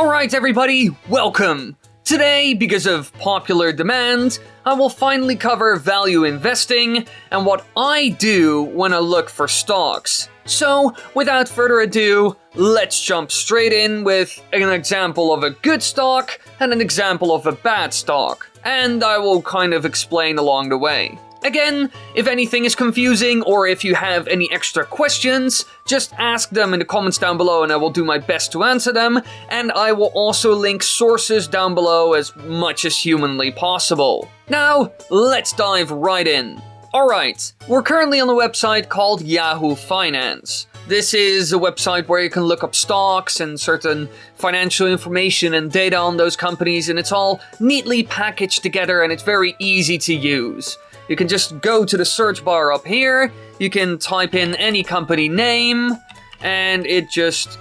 Alright everybody, welcome! Today, because of popular demand, I will finally cover value investing and what I do when I look for stocks. So, without further ado, let's jump straight in with an example of a good stock and an example of a bad stock. And I will kind of explain along the way. Again, if anything is confusing or if you have any extra questions, just ask them in the comments down below and I will do my best to answer them. And I will also link sources down below as much as humanly possible. Now, let's dive right in. Alright, we're currently on a website called Yahoo Finance. This is a website where you can look up stocks and certain financial information and data on those companies, and it's all neatly packaged together and it's very easy to use. You can just go to the search bar up here, you can type in any company name, and it just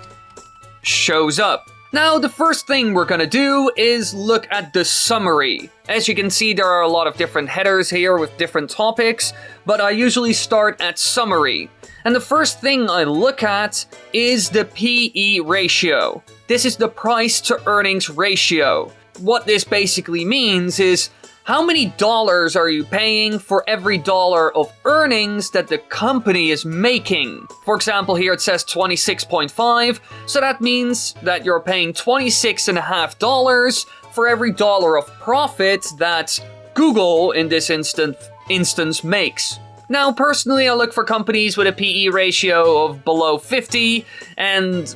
shows up. Now, the first thing we're gonna do is look at the summary. As you can see, there are a lot of different headers here with different topics, but I usually start at summary. And the first thing I look at is the PE ratio. This is the price to earnings ratio. What this basically means is, how many dollars are you paying for every dollar of earnings that the company is making? For example, here it says 26.5, so that means that you're paying $26.50 for every dollar of profit that Google, in this instance, makes. Now, personally, I look for companies with a PE ratio of below 50 and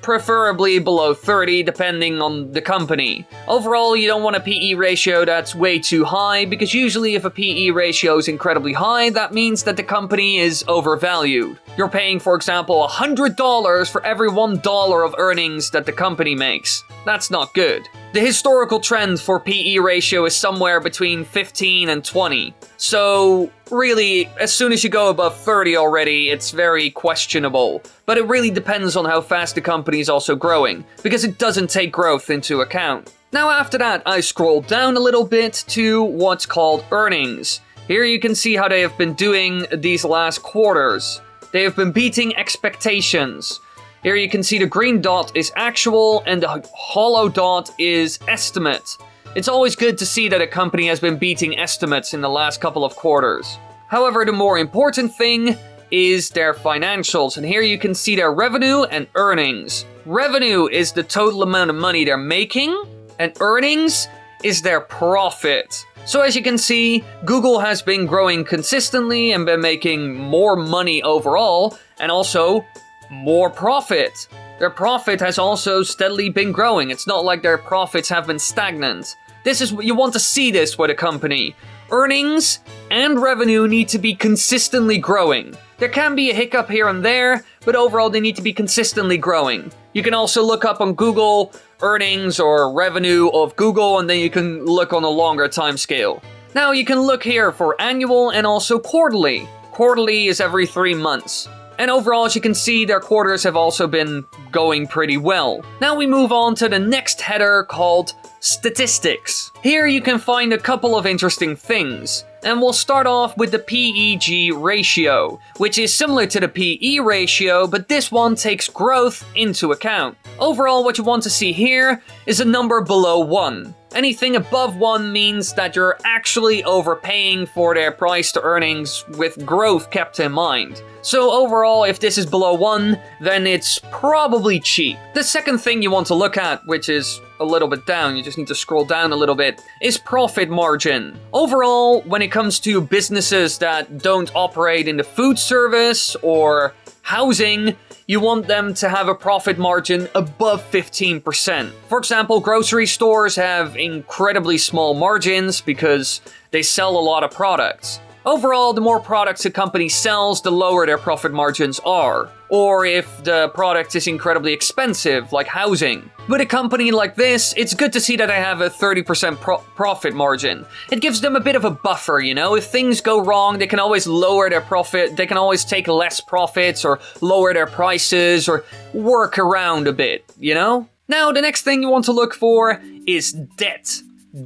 preferably below 30, depending on the company. Overall, you don't want a PE ratio that's way too high, because usually if a PE ratio is incredibly high, that means that the company is overvalued. You're paying, for example, $100 for every $1 of earnings that the company makes. That's not good. The historical trend for PE ratio is somewhere between 15 and 20. So, really, as soon as you go above 30 already, it's very questionable. But it really depends on how fast the company is also growing, because it doesn't take growth into account. Now after that, I scroll down a little bit to what's called earnings. Here you can see how they have been doing these last quarters. They have been beating expectations. Here you can see the green dot is actual and the hollow dot is estimate. It's always good to see that a company has been beating estimates in the last couple of quarters. However, the more important thing is their financials, and here you can see their revenue and earnings. Revenue is the total amount of money they're making, and earnings is their profit. So as you can see, Google has been growing consistently and been making more money overall, and also more profit. Their profit has also steadily been growing. It's not like their profits have been stagnant. You want to see this with a company. Earnings and revenue need to be consistently growing. There can be a hiccup here and there, but overall they need to be consistently growing. You can also look up on Google earnings or revenue of Google, and then you can look on a longer time scale. Now you can look here for annual and also quarterly. Quarterly is every 3 months. And overall, as you can see, their quarters have also been going pretty well. Now we move on to the next header called statistics. Here you can find a couple of interesting things. And we'll start off with the PEG ratio, which is similar to the PE ratio, but this one takes growth into account. Overall, what you want to see here is a number below 1. Anything above 1 means that you're actually overpaying for their price to earnings with growth kept in mind. So overall, if this is below 1, then it's probably cheap. The second thing you want to look at, which is a little bit down, you just need to scroll down a little bit, is profit margin. Overall, when it comes to businesses that don't operate in the food service or housing, you want them to have a profit margin above 15%. For example, grocery stores have incredibly small margins because they sell a lot of products. Overall, the more products a company sells, the lower their profit margins are. Or if the product is incredibly expensive, like housing. With a company like this, it's good to see that they have a 30% profit margin. It gives them a bit of a buffer, you know? If things go wrong, they can always lower their profit, they can always take less profits or lower their prices or work around a bit, you know? Now, the next thing you want to look for is debt.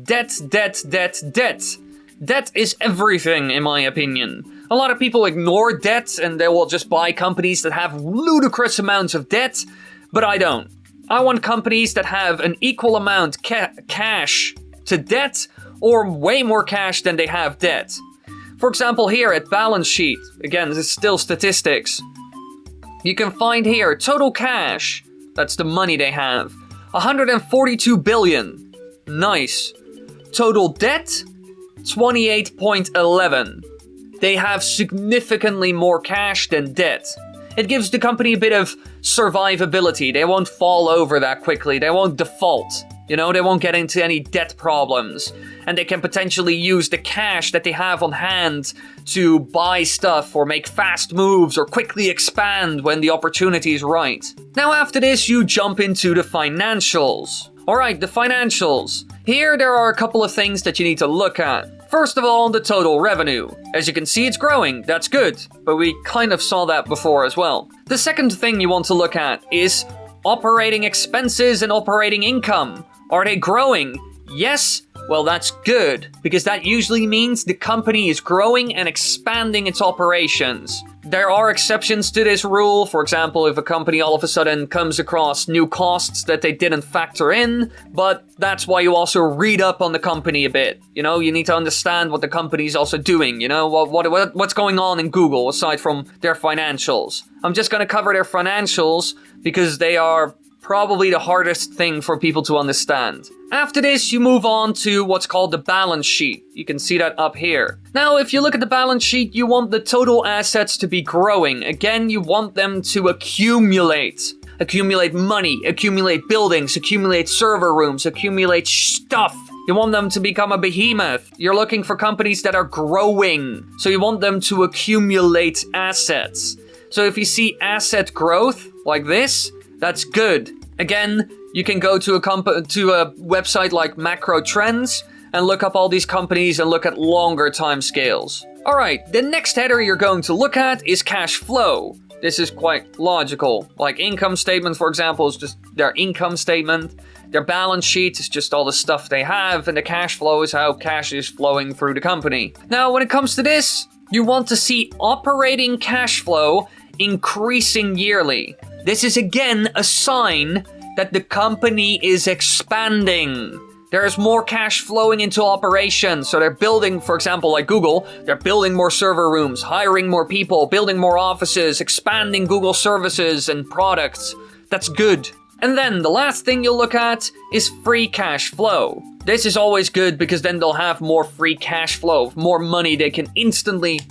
Debt. Debt is everything, in my opinion. A lot of people ignore debt and they will just buy companies that have ludicrous amounts of debt, but I don't. I want companies that have an equal amount cash to debt or way more cash than they have debt. For example, here at balance sheet, again, this is still statistics. You can find here total cash, that's the money they have, 142 billion. Nice. Total debt, 28.11. They have significantly more cash than debt. It gives the company a bit of survivability. They won't fall over that quickly. They won't default. They won't get into any debt problems. And they can potentially use the cash that they have on hand to buy stuff or make fast moves or quickly expand when the opportunity is right. Now after this, you jump into the financials. Alright, the financials. Here there are a couple of things that you need to look at. First of all, the total revenue. As you can see, it's growing. That's good. But we kind of saw that before as well. The second thing you want to look at is operating expenses and operating income. Are they growing? Yes? Well, that's good, because that usually means the company is growing and expanding its operations. There are exceptions to this rule. For example, if a company all of a sudden comes across new costs that they didn't factor in, but that's why you also read up on the company a bit. You need to understand what the company is also doing. What's going on in Google aside from their financials. I'm just going to cover their financials because they are probably the hardest thing for people to understand. After this, you move on to what's called the balance sheet. You can see that up here. Now, if you look at the balance sheet, you want the total assets to be growing. Again, you want them to accumulate. Accumulate money, accumulate buildings, accumulate server rooms, accumulate stuff. You want them to become a behemoth. You're looking for companies that are growing. So you want them to accumulate assets. So if you see asset growth like this, that's good. Again, you can go to a website like Macro Trends and look up all these companies and look at longer time scales. Alright, the next header you're going to look at is cash flow. This is quite logical. Like income statement, for example, is just their income statement. Their balance sheet is just all the stuff they have, and the cash flow is how cash is flowing through the company. Now, when it comes to this, you want to see operating cash flow increasing yearly. This is again a sign that the company is expanding. There's more cash flowing into operations. So they're building, for example, like Google, they're building more server rooms, hiring more people, building more offices, expanding Google services and products. That's good. And then the last thing you'll look at is free cash flow. This is always good because then they'll have more free cash flow, more money they can instantly,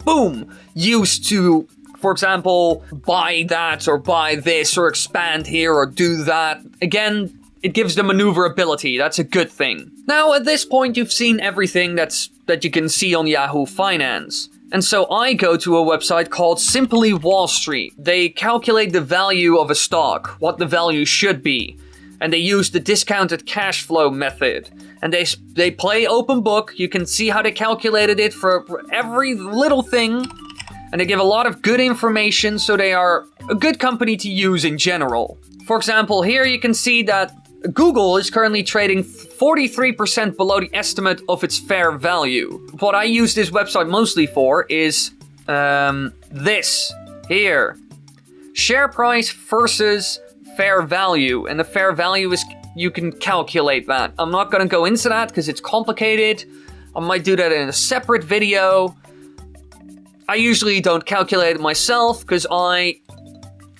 boom, use to, for example, buy that or buy this or expand here or do that. Again, it gives them maneuverability. That's a good thing. Now, at this point, you've seen everything that you can see on Yahoo Finance. And so I go to a website called Simply Wall Street. They calculate the value of a stock, what the value should be. And they use the discounted cash flow method. And they play open book. You can see how they calculated it for every little thing. And they give a lot of good information, so they are a good company to use in general. For example, here you can see that Google is currently trading 43% below the estimate of its fair value. What I use this website mostly for is this here. Share price versus fair value. And the fair value is, you can calculate that. I'm not going to go into that because it's complicated. I might do that in a separate video. I usually don't calculate it myself because I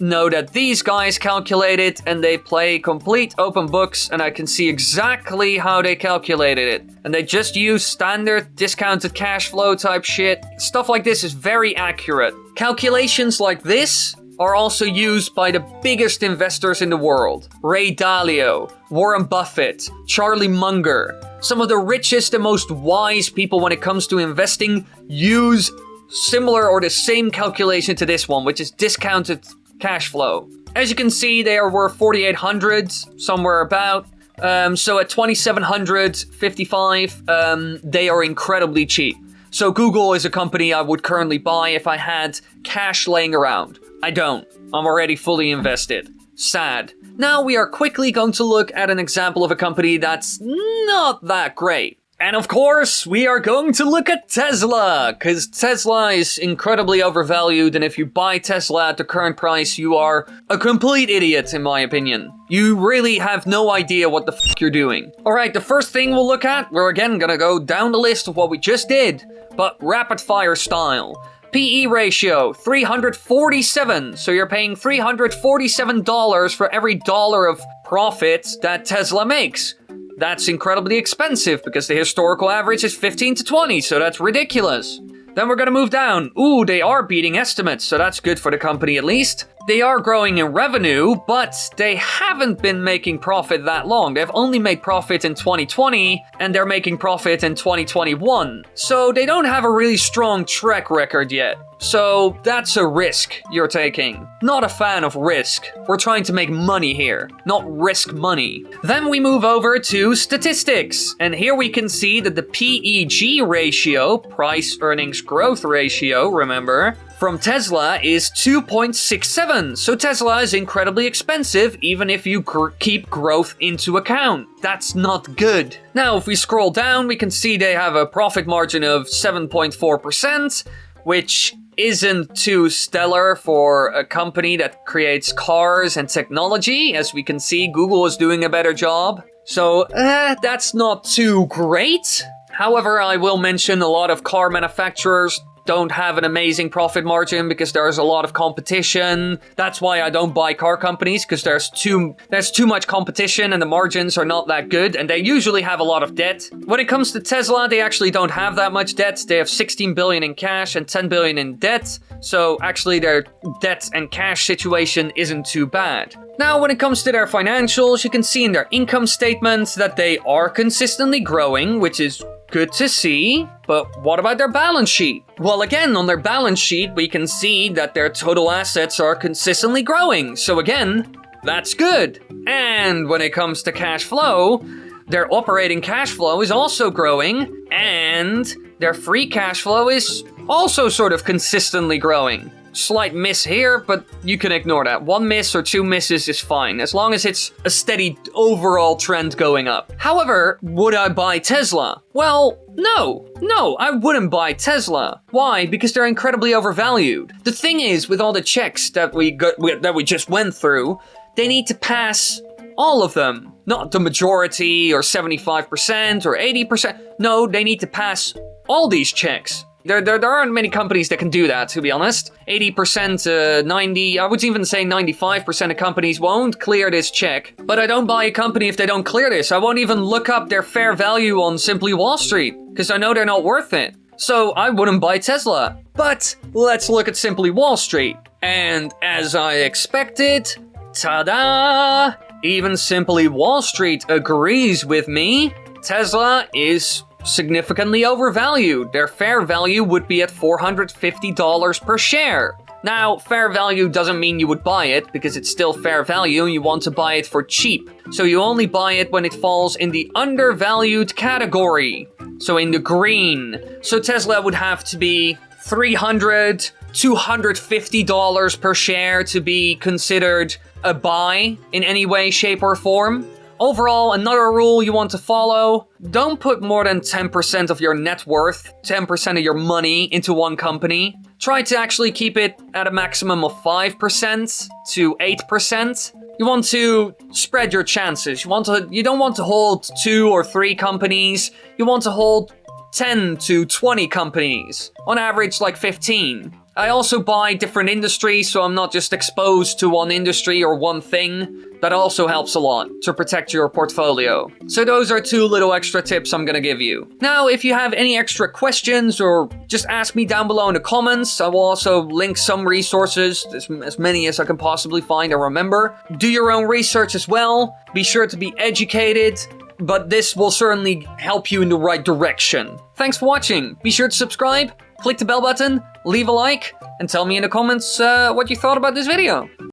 know that these guys calculate it and they play complete open books and I can see exactly how they calculated it. And they just use standard discounted cash flow type shit. Stuff like this is very accurate. Calculations like this are also used by the biggest investors in the world. Ray Dalio, Warren Buffett, Charlie Munger. Some of the richest and most wise people when it comes to investing use similar or the same calculation to this one, which is discounted cash flow. As you can see, they are worth 4,800, somewhere about. So at 2,755, they are incredibly cheap. So Google is a company I would currently buy if I had cash laying around. I don't. I'm already fully invested. Sad. Now we are quickly going to look at an example of a company that's not that great. And of course, we are going to look at Tesla, because Tesla is incredibly overvalued, and if you buy Tesla at the current price, you are a complete idiot, in my opinion. You really have no idea what the f*** you're doing. Alright, the first thing we'll look at, we're again gonna go down the list of what we just did, but rapid fire style. PE ratio, 347. So you're paying $347 for every dollar of profit that Tesla makes. That's incredibly expensive because the historical average is 15 to 20, so that's ridiculous. Then we're gonna move down. Ooh, they are beating estimates, so that's good for the company at least. They are growing in revenue, but they haven't been making profit that long. They've only made profit in 2020, and they're making profit in 2021. So they don't have a really strong track record yet. So that's a risk you're taking. Not a fan of risk. We're trying to make money here, not risk money. Then we move over to statistics. And here we can see that the PEG ratio, price earnings growth ratio, remember, from Tesla is 2.67. So Tesla is incredibly expensive even if you keep growth into account. That's not good. Now, if we scroll down, we can see they have a profit margin of 7.4%, which isn't too stellar for a company that creates cars and technology. As we can see, Google is doing a better job. So, that's not too great. However, I will mention a lot of car manufacturers don't have an amazing profit margin because there's a lot of competition. That's why I don't buy car companies, because there's too much competition and the margins are not that good, and they usually have a lot of debt. When it comes to Tesla, they actually don't have that much debt. They have 16 billion in cash and 10 billion in debt. So actually their debt and cash situation isn't too bad. Now, when it comes to their financials, you can see in their income statements that they are consistently growing, which is good to see. But what about their balance sheet? Well, again, on their balance sheet, we can see that their total assets are consistently growing. So again, that's good. And when it comes to cash flow, their operating cash flow is also growing, and their free cash flow is also sort of consistently growing. Slight miss here, but you can ignore that. One miss or two misses is fine, as long as it's a steady overall trend going up. However, would I buy Tesla? Well, no, I wouldn't buy Tesla. Why? Because they're incredibly overvalued. The thing is, with all the checks that we just went through, they need to pass all of them. Not the majority or 75% or 80%. No, they need to pass all these checks. There aren't many companies that can do that, to be honest. 80%, 90, I would even say 95% of companies won't clear this check. But I don't buy a company if they don't clear this. I won't even look up their fair value on Simply Wall Street, because I know they're not worth it. So I wouldn't buy Tesla. But let's look at Simply Wall Street. And as I expected, ta-da! Even Simply Wall Street agrees with me. Tesla is significantly overvalued. Their fair value would be at $450 per share. Now, fair value doesn't mean you would buy it, because it's still fair value and you want to buy it for cheap. So you only buy it when it falls in the undervalued category. So in the green. So Tesla would have to be $300, $250 per share to be considered a buy in any way, shape, or form. Overall, another rule you want to follow: don't put more than 10% of your net worth, 10% of your money into one company. Try to actually keep it at a maximum of 5% to 8%. You want to spread your chances. You don't want to hold 2 or 3 companies. You want to hold 10 to 20 companies. On average, like 15. I also buy different industries, so I'm not just exposed to one industry or one thing. That also helps a lot to protect your portfolio. So those are 2 little extra tips I'm gonna give you. Now, if you have any extra questions, or just ask me down below in the comments. I will also link some resources, as many as I can possibly find and remember. Do your own research as well. Be sure to be educated, but this will certainly help you in the right direction. Thanks for watching. Be sure to subscribe, click the bell button, leave a like, and tell me in the comments what you thought about this video.